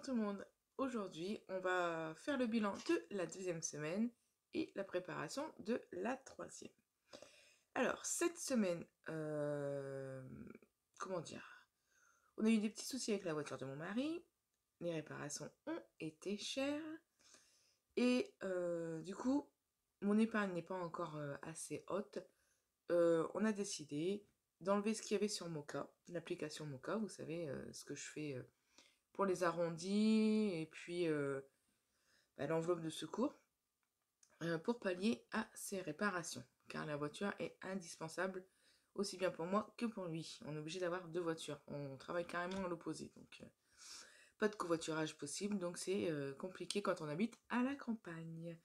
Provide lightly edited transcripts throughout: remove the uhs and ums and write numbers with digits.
tout le monde. Aujourd'hui, on va faire le bilan de la deuxième semaine et la préparation de la troisième. Alors, cette semaine, comment dire? On a eu des petits soucis avec la voiture de mon mari. Les réparations ont été chères. Et du coup, mon épargne n'est pas encore assez haute. On a décidé d'enlever ce qu'il y avait sur Moka, l'application Moka. Vous savez, ce que je fais pour les arrondis et puis l'enveloppe de secours pour pallier à ces réparations. Car la voiture est indispensable aussi bien pour moi que pour lui. On est obligé d'avoir deux voitures. On travaille carrément à l'opposé. Donc pas de covoiturage possible. Donc c'est compliqué quand on habite à la campagne.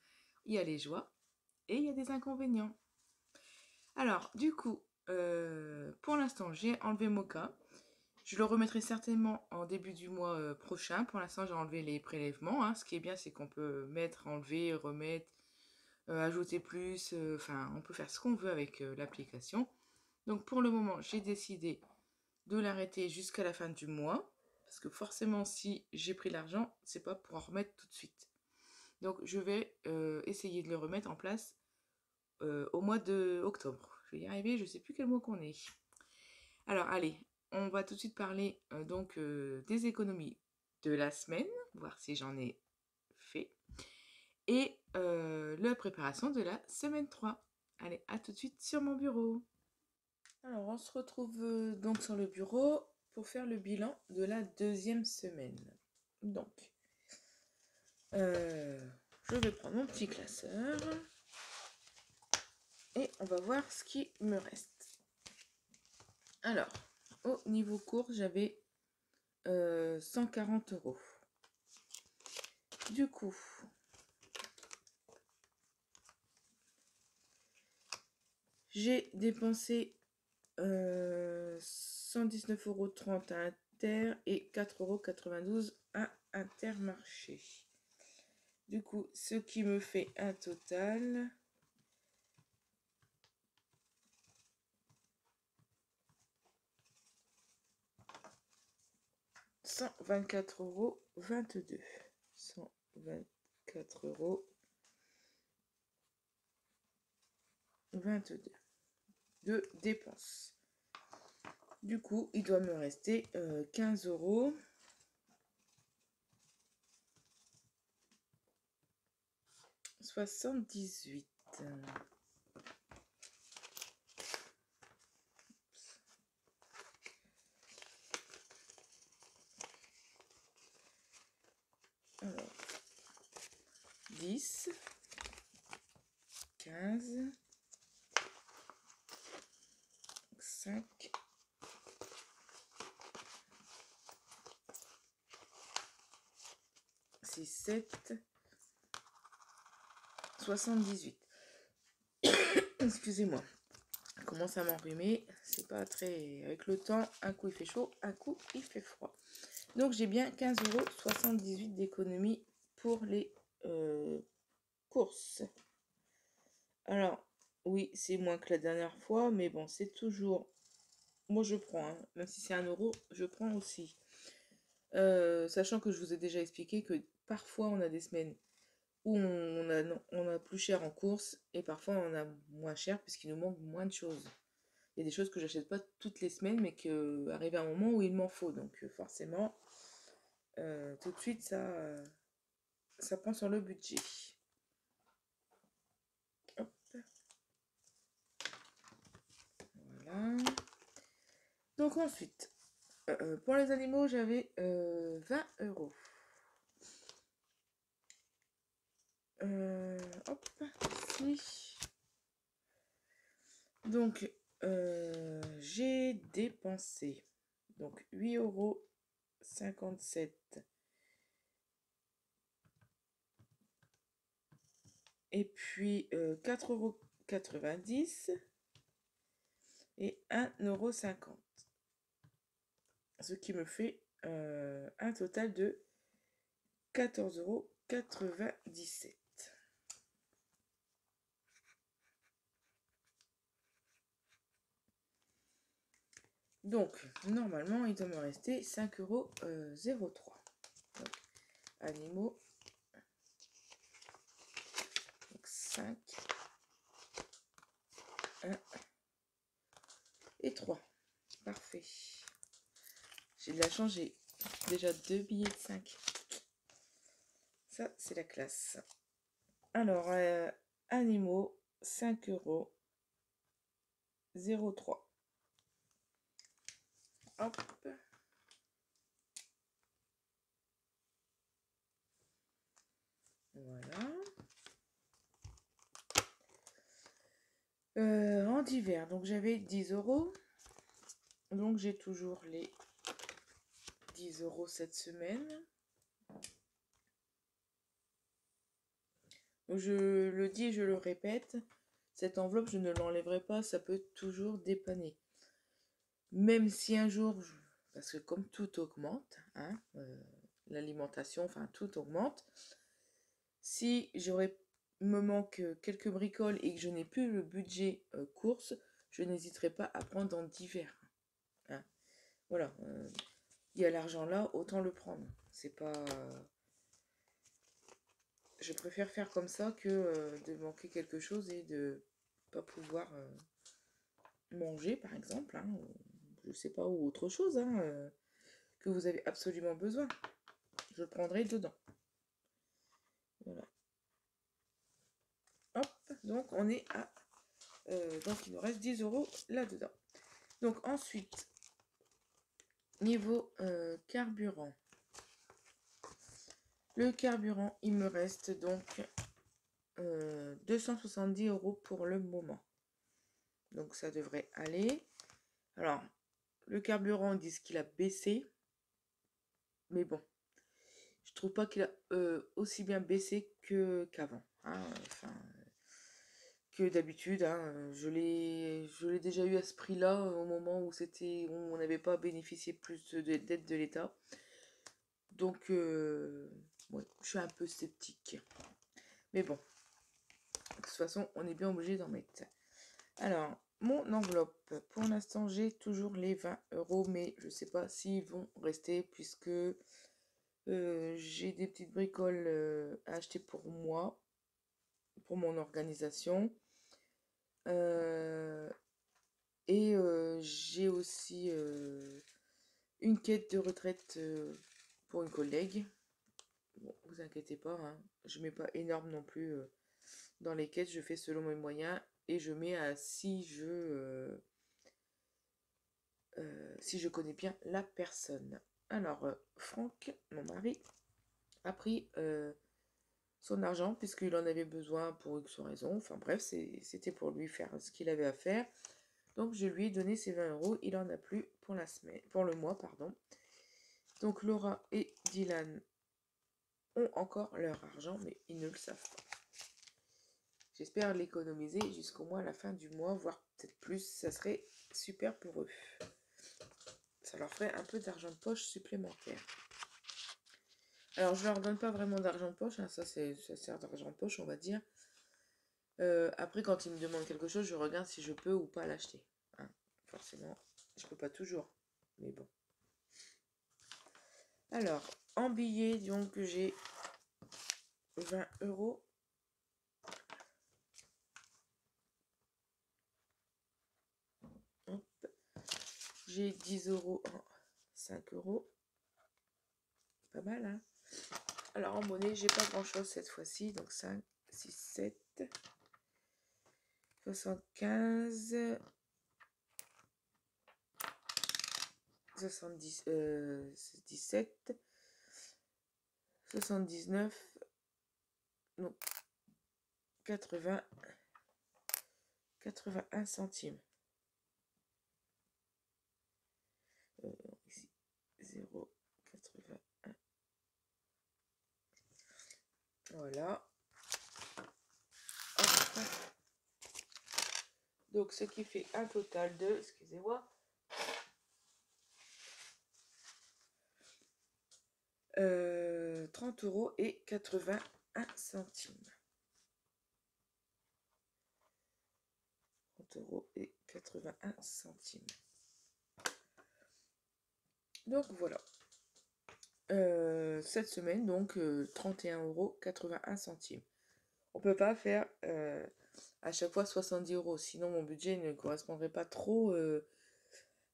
Il y a les joies et il y a des inconvénients. Alors du coup, pour l'instant j'ai enlevé Moka. Je le remettrai certainement en début du mois prochain. Pour l'instant, j'ai enlevé les prélèvements. Hein. Ce qui est bien, c'est qu'on peut mettre, enlever, remettre, ajouter plus. Enfin, on peut faire ce qu'on veut avec l'application. Donc, pour le moment, j'ai décidé de l'arrêter jusqu'à la fin du mois. Parce que forcément, si j'ai pris l'argent, c'est pas pour en remettre tout de suite. Donc, je vais essayer de le remettre en place au mois de octobre. Je vais y arriver, je sais plus quel mois qu'on est. Alors, allez, on va tout de suite parler des économies de la semaine, voir si j'en ai fait, et la préparation de la semaine 3. Allez, à tout de suite sur mon bureau. Alors, on se retrouve donc sur le bureau pour faire le bilan de la deuxième semaine. Donc, je vais prendre mon petit classeur et on va voir ce qui me reste. Alors, au niveau course, j'avais 140 €. Du coup, j'ai dépensé 119,30 € à Inter et 4,92 € à Intermarché. Du coup, ce qui me fait un total de 124,22 €. 124,22 € de dépenses. Du coup, il doit me rester 15,78 €. Alors, 10, 15, 5, 6, 7, 78. Excusez-moi, je commence à m'enrhumer. C'est pas très. Avec le temps, un coup il fait chaud, un coup il fait froid. Donc j'ai bien 15,78 € d'économie pour les courses. Alors, oui, c'est moins que la dernière fois, mais bon, c'est toujours. Moi je prends, hein. Même si c'est 1 €, je prends aussi. Sachant que je vous ai déjà expliqué que parfois on a des semaines où on a plus cher en course et parfois on a moins cher puisqu'il nous manque moins de choses. Il y a des choses que j'achète pas toutes les semaines mais que arrive un moment où il m'en faut. Donc forcément, tout de suite ça prend sur le budget. Hop. Voilà. Donc ensuite, pour les animaux, j'avais 20 €. Hop, ici. Donc, j'ai dépensé donc 8,57 € et puis 4,90 € et 1,50 €. Ce qui me fait un total de 14,97 €. Donc, normalement, il doit me rester 5,03 €. Donc, animaux. Donc 5, 1 et 3. Parfait. J'ai de la chance, j'ai déjà 2 billets de 5. Ça, c'est la classe. Alors, animaux, 5 euros, 0,3. Hop. Voilà. En divers, donc j'avais 10 euros. Donc j'ai toujours les 10 euros cette semaine. Je le dis et je le répète, cette enveloppe, je ne l'enlèverai pas, ça peut toujours dépanner. Même si un jour, parce que comme tout augmente, hein, l'alimentation, enfin tout augmente, si me manque quelques bricoles et que je n'ai plus le budget course, je n'hésiterai pas à prendre en divers. Hein. Voilà, il y a l'argent là, autant le prendre. C'est pas... je préfère faire comme ça que de manquer quelque chose et de pas pouvoir manger, par exemple, hein, ou, je sais pas, ou autre chose, hein, que vous avez absolument besoin. Je le prendrai dedans. Voilà. Hop, donc on est à... donc il nous reste 10 euros là-dedans. Donc ensuite, niveau carburant. Le carburant, il me reste donc 270 euros pour le moment. Donc ça devrait aller. Alors, le carburant, ils disent qu'il a baissé. Mais bon, je trouve pas qu'il a aussi bien baissé qu'avant. Hein, enfin, que d'habitude. Hein, je l'ai déjà eu à ce prix-là au moment où on n'avait pas bénéficié plus d'aide de l'État. Donc, ouais, je suis un peu sceptique. Mais bon, de toute façon, on est bien obligé d'en mettre. Alors, mon enveloppe, pour l'instant, j'ai toujours les 20 euros, mais je ne sais pas s'ils vont rester puisque j'ai des petites bricoles à acheter pour moi, pour mon organisation. Et j'ai aussi une quête de retraite pour une collègue. Bon, vous inquiétez pas, hein, je mets pas énorme non plus dans les quêtes, je fais selon mes moyens et je mets à si je connais bien la personne. Alors, Franck, mon mari, a pris son argent puisqu'il en avait besoin pour X raison. Enfin bref, c'était pour lui faire ce qu'il avait à faire. Donc je lui ai donné ses 20 euros. Il en a plus pour la semaine, pour le mois, pardon. Donc Laura et Dylan ont encore leur argent, mais ils ne le savent pas. J'espère l'économiser jusqu'au moins à la fin du mois, voire peut-être plus. Ça serait super pour eux. Ça leur ferait un peu d'argent de poche supplémentaire. Alors je leur donne pas vraiment d'argent de poche, hein, ça sert d'argent de poche, on va dire. Après, quand ils me demandent quelque chose, je regarde si je peux ou pas l'acheter. Hein. Forcément, je peux pas toujours, mais bon. Alors, en billets, donc j'ai 20 euros. Hop. J'ai 10 euros en 5 euros. Pas mal, hein. Alors, en monnaie, j'ai pas grand chose cette fois-ci. Donc, 5, 6, 7, 75, 70, 17, 79, non, 80, 81 centimes. Ici, 0,81. Voilà. Hop. Donc, ce qui fait un total de, excusez-moi, 30 euros et 81 centimes. 30 euros et 81 centimes. Donc voilà. cette semaine, donc 31,81 €. On peut pas faire à chaque fois 70 €, sinon mon budget ne correspondrait pas trop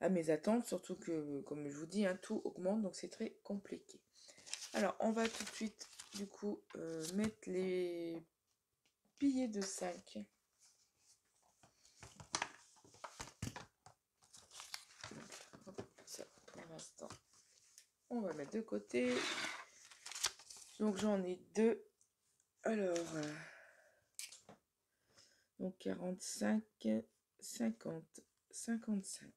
à mes attentes, surtout que, comme je vous dis, hein, tout augmente, donc c'est très compliqué. Alors, on va tout de suite, du coup, mettre les billets de 5. Donc, ça, pour l'instant, on va mettre de côté. Donc, j'en ai deux. Alors, donc 45, 50, 55.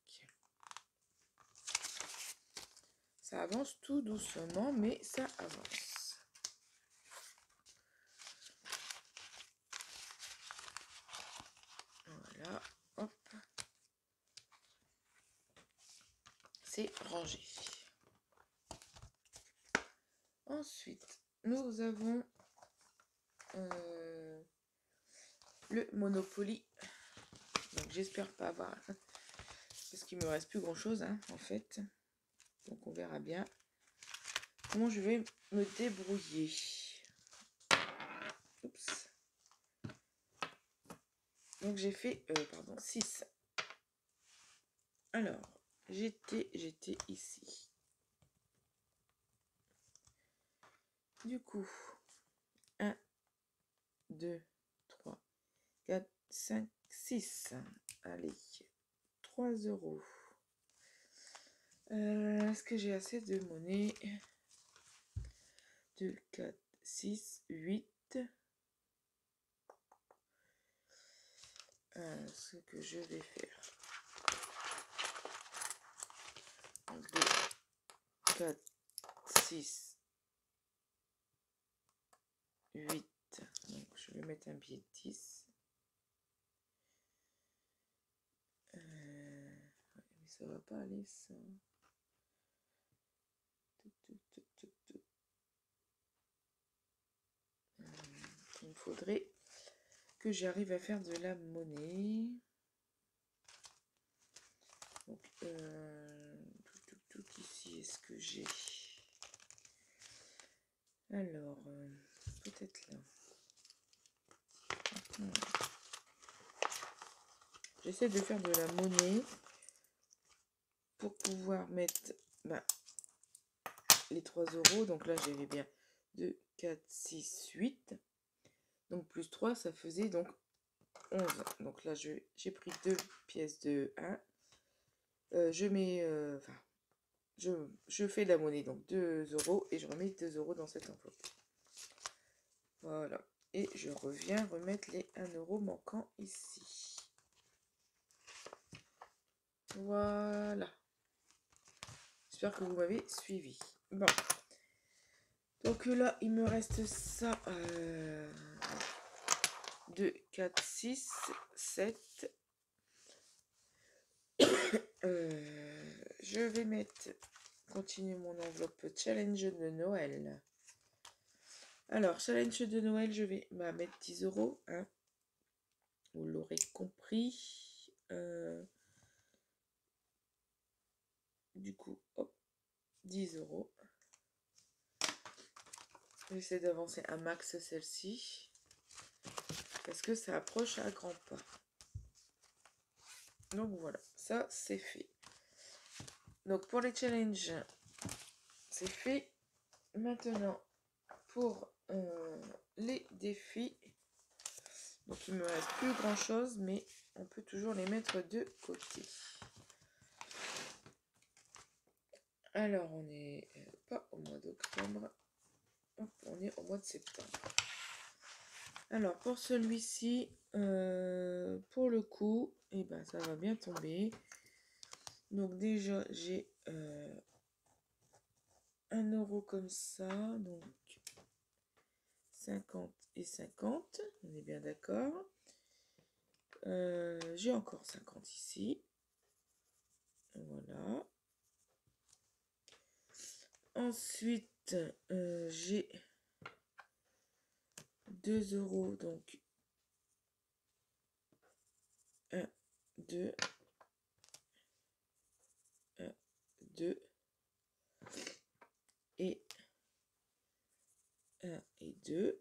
Ça avance tout doucement, mais ça avance. Voilà, hop. C'est rangé. Ensuite, nous avons le Monopoly. Donc, j'espère pas avoir... Parce qu'il me reste plus grand-chose, hein, en fait. Donc, on verra bien comment je vais me débrouiller. Oups. Donc, j'ai fait... 6. Alors, j'étais ici. Du coup, 1, 2, 3, 4, 5, 6. Allez, 3 €. Est-ce que j'ai assez de monnaie? 2, 4, 6, 8. Ce que je vais faire. 2, 4, 6, 8. Donc, je vais mettre un billet de 10. Mais ça va pas aller, ça. Il faudrait que j'arrive à faire de la monnaie. Donc, tout ici, est-ce que j'ai... Alors, peut-être là. J'essaie de faire de la monnaie pour pouvoir mettre les 3 €. Donc là, j'avais bien 2, 4, 6, 8. Donc plus 3, ça faisait donc 11. Donc là, j'ai pris 2 pièces de 1. Je mets... je fais de la monnaie, donc 2 € et je remets 2 € dans cette enveloppe. Voilà. Et je reviens remettre les 1 € manquants ici. Voilà. J'espère que vous m'avez suivi. Bon. Donc là, il me reste ça. 2, 4, 6, 7. Je vais mettre... Continuer mon enveloppe challenge de Noël. Alors, challenge de Noël, je vais mettre 10 €. Hein. Vous l'aurez compris. Du coup, hop, 10 €. J'essaie d'avancer un max celle-ci. Parce que ça approche à grands pas. Donc voilà, ça c'est fait. Donc pour les challenges, c'est fait. Maintenant, pour les défis, donc il me reste plus grand chose, mais on peut toujours les mettre de côté. Alors on n'est pas au mois d'octobre, on est au mois de septembre. Alors pour celui-ci, pour le coup, et ben ça va bien tomber. Donc déjà j'ai 1 € comme ça, donc 50 et 50, on est bien d'accord. J'ai encore 50 ici. Voilà. Ensuite, j'ai 2 €, donc 1, 2, 1, 2 et 1 et 2.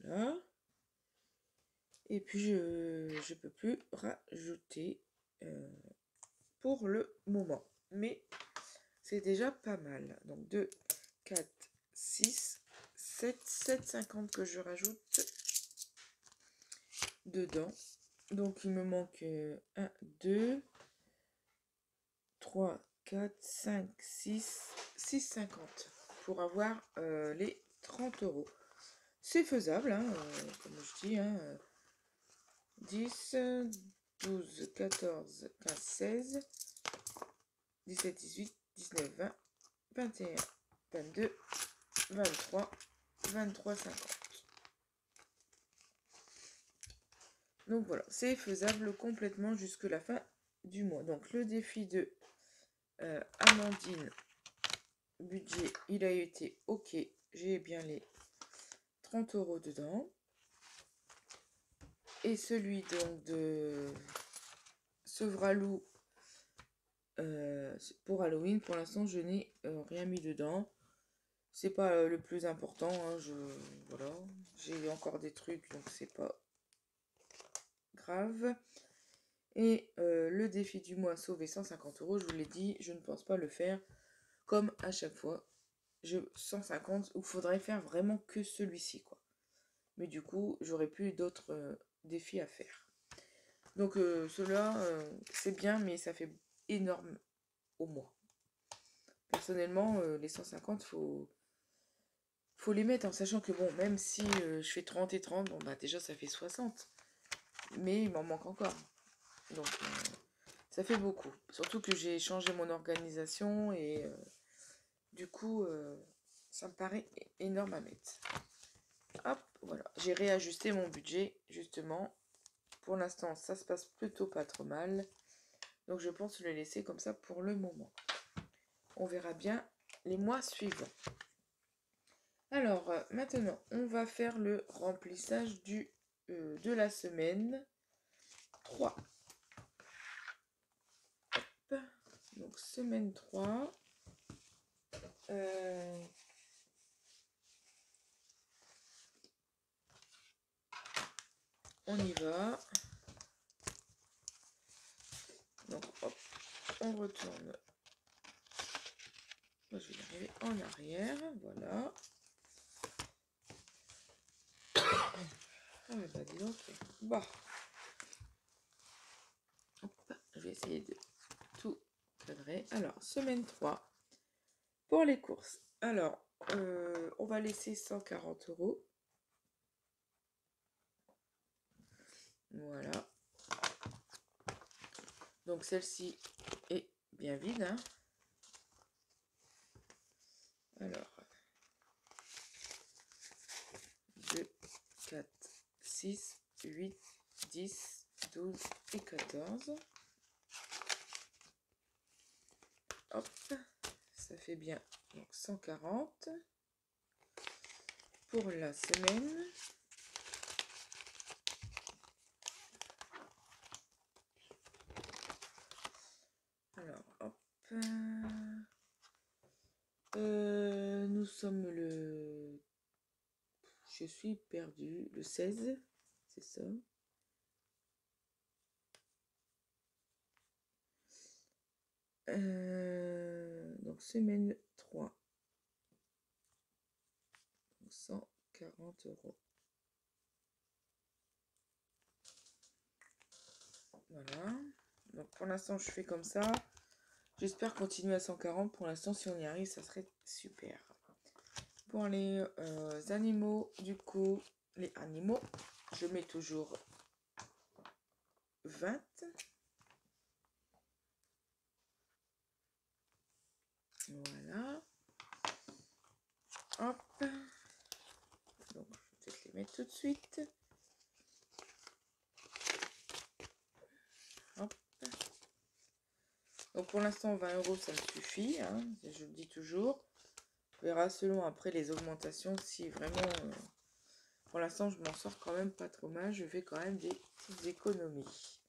Voilà. Et puis, je peux plus rajouter pour le moment. Mais c'est déjà pas mal. Donc, 2, 4, 6, 7, 7,50 que je rajoute dedans. Donc, il me manque 1, 2, 3, 4, 5, 6, 6,50 pour avoir les 30 euros. C'est faisable, hein, comme je dis, hein, 10, 12, 14, 15, 16, 17, 18, 19, 20, 21, 22, 23, 23, 50. Donc voilà, c'est faisable complètement jusque la fin du mois. Donc le défi de Amandine, budget, il a été ok. J'ai bien les 30 euros dedans. Et celui donc de Sevralou pour Halloween, pour l'instant je n'ai rien mis dedans. C'est pas le plus important, hein, voilà, j'ai encore des trucs donc c'est pas grave. Et le défi du mois, sauver 150 euros, je vous l'ai dit, je ne pense pas le faire comme à chaque fois. 150, ou faudrait faire vraiment que celui-ci, quoi. Mais du coup, j'aurais plus d'autres défis à faire. Donc cela, c'est bien, mais ça fait énorme au mois. Personnellement, les 150, faut les mettre en sachant que bon, même si je fais 30 et 30, bon bah déjà ça fait 60. Mais il m'en manque encore. Donc ça fait beaucoup. Surtout que j'ai changé mon organisation et du coup ça me paraît énorme à mettre. Hop, voilà. J'ai réajusté mon budget justement. Pour l'instant, ça se passe plutôt pas trop mal. Donc je pense le laisser comme ça pour le moment. On verra bien les mois suivants. Alors maintenant, on va faire le remplissage de la semaine 3. Hop. Donc semaine 3. On y va. Donc hop, on retourne. Moi, je vais y arriver en arrière. Voilà. Ah bah dis donc. Bah. Hop, je vais essayer de tout cadrer. Alors, semaine 3. Pour les courses. Alors, on va laisser 140 euros. Voilà. Donc celle-ci est bien vide. Hein. Alors, 2, 4, 6, 8, 10, 12 et 14. Hop, ça fait bien donc 140 pour la semaine. Alors, hop. Nous sommes le... Je suis perdu. Le 16, c'est ça. Donc, semaine 3. Donc, 140 euros. Voilà. Donc, pour l'instant, je fais comme ça. J'espère continuer à 140. Pour l'instant, si on y arrive, ça serait super. Pour les animaux, du coup, les animaux, je mets toujours 20. Voilà. Hop. Donc, je vais peut-être les mettre tout de suite. Hop. Donc, pour l'instant, 20 euros, ça me suffit. Hein, je le dis toujours. On verra selon après les augmentations si vraiment... pour l'instant, je m'en sors quand même pas trop mal. Je fais quand même des petites économies.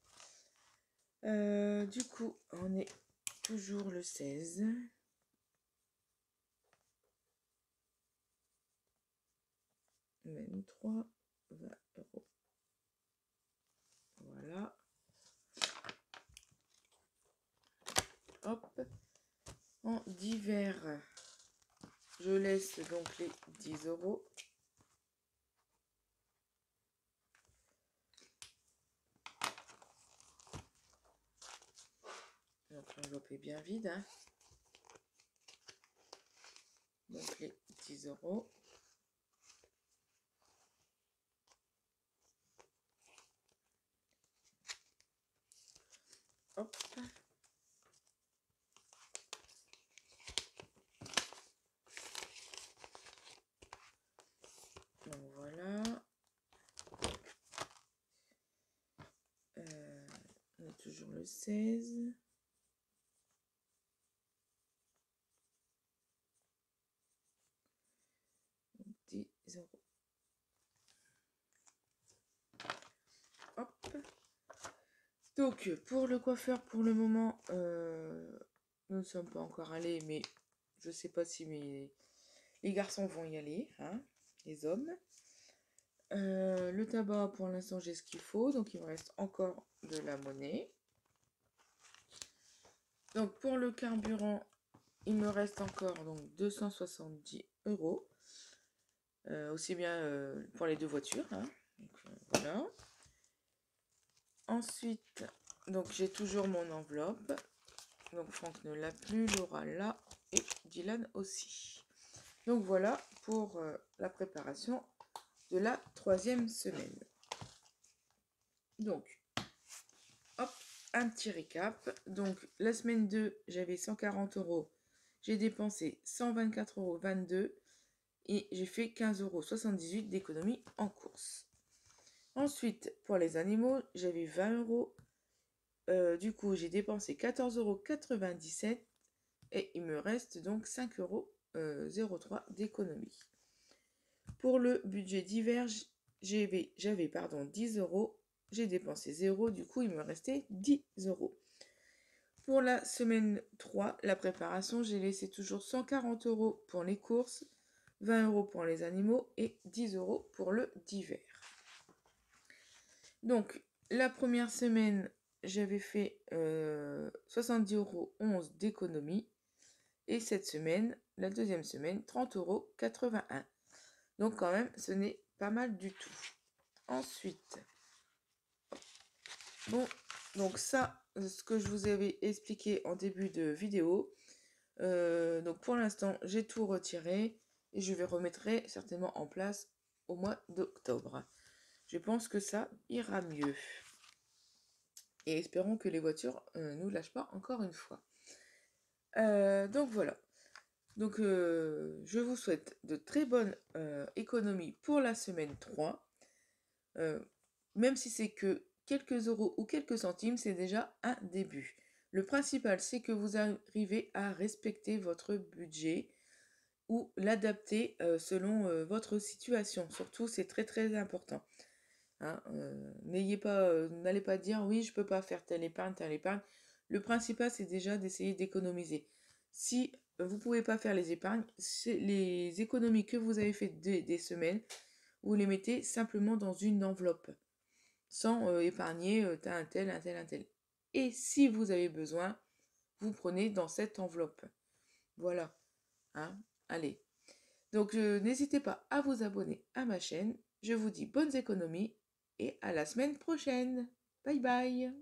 Du coup, on est toujours le 16. 23, 20 euros. Voilà. Hop. En divers, je laisse donc les 10 euros. Donc l'enveloppe est bien vide. Hein. Donc les 10 euros. Hop. Donc voilà. On a toujours le 16. Donc 10 euros. Hop. Donc pour le coiffeur, pour le moment, nous ne sommes pas encore allés, mais je sais pas si les garçons vont y aller, hein, les hommes. Le tabac, pour l'instant, j'ai ce qu'il faut, donc il me reste encore de la monnaie. Donc pour le carburant, il me reste encore donc 270 euros, aussi bien pour les deux voitures. Hein. Donc, voilà. Ensuite, donc j'ai toujours mon enveloppe. Donc Franck ne l'a plus, Laura l'a et Dylan aussi. Donc voilà pour la préparation de la 3e semaine. Donc, hop, un petit récap. Donc la semaine 2, j'avais 140 euros. J'ai dépensé 124,22 euros et j'ai fait 15,78 € d'économie en course. Ensuite, pour les animaux, j'avais 20 euros. Du coup, j'ai dépensé 14,97 € et il me reste donc 5,03 € d'économie. Pour le budget d'hiver, j'avais 10 euros. J'ai dépensé 0, du coup, il me restait 10 euros. Pour la semaine 3, la préparation, j'ai laissé toujours 140 euros pour les courses, 20 euros pour les animaux et 10 euros pour le d'hiver. Donc, la première semaine, j'avais fait 70,11 € d'économie. Et cette semaine, la deuxième semaine, 30,81 €. Donc quand même, ce n'est pas mal du tout. Ensuite, bon, donc ça, ce que je vous avais expliqué en début de vidéo. Donc pour l'instant, j'ai tout retiré et je vais remettre certainement en place au mois d'octobre. Je pense que ça ira mieux. Et espérons que les voitures ne nous lâchent pas encore une fois. Donc voilà. Donc je vous souhaite de très bonnes économies pour la semaine 3. Même si c'est que quelques euros ou quelques centimes, c'est déjà un début. Le principal, c'est que vous arrivez à respecter votre budget ou l'adapter selon votre situation. Surtout, c'est très très important. Hein, n'allez pas dire oui, je peux pas faire telle épargne, telle épargne. Le principal, c'est déjà d'essayer d'économiser. Si vous pouvez pas faire les épargnes, les économies que vous avez faites des semaines, vous les mettez simplement dans une enveloppe, sans épargner un tel, un tel, un tel. Et si vous avez besoin, vous prenez dans cette enveloppe. Voilà. Hein, allez. Donc, n'hésitez pas à vous abonner à ma chaîne. Je vous dis bonnes économies et à la semaine prochaine. Bye bye.